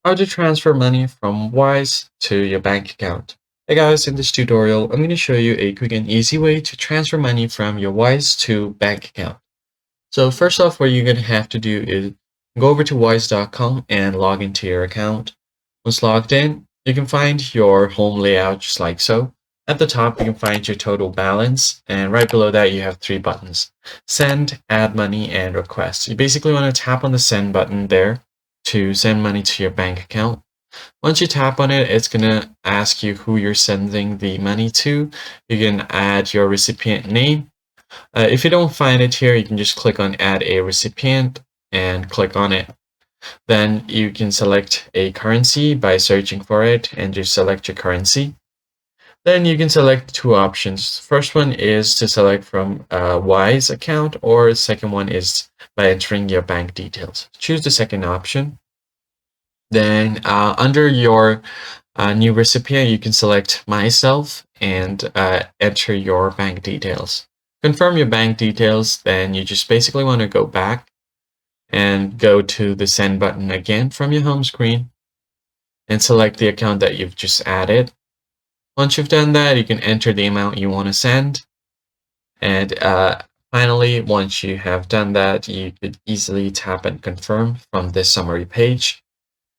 How to transfer money from Wise to your bank account. Hey guys, in this tutorial, I'm going to show you a quick and easy way to transfer money from your Wise to bank account. So first off, what you're going to have to do is go over to wise.com and log into your account. Once logged in, you can find your home layout just like so. At the top, you can find your total balance, and right below that, you have three buttons: send, add money, and request. You basically want to tap on the send button there to send money to your bank account. Once you tap on it, it's going to ask you who you're sending the money to. You can add your recipient name. If you don't find it here, you can just click on add a recipient and click on it. Then you can select a currency by searching for it and just select your currency. Then you can select two options. First one is to select from a Wise account, or the second one is by entering your bank details. Choose the second option. Then under your new recipient, you can select myself and enter your bank details. Confirm your bank details, then you just basically want to go back and go to the send button again from your home screen and select the account that you've just added. Once you've done that, you can enter the amount you want to send. And finally, once you have done that, you could easily tap and confirm from this summary page.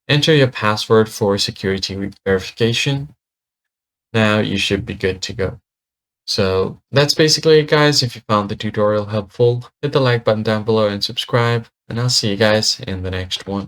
Enter your password for security verification. Now you should be good to go. So that's basically it, guys. If you found the tutorial helpful, hit the like button down below and subscribe, and I'll see you guys in the next one.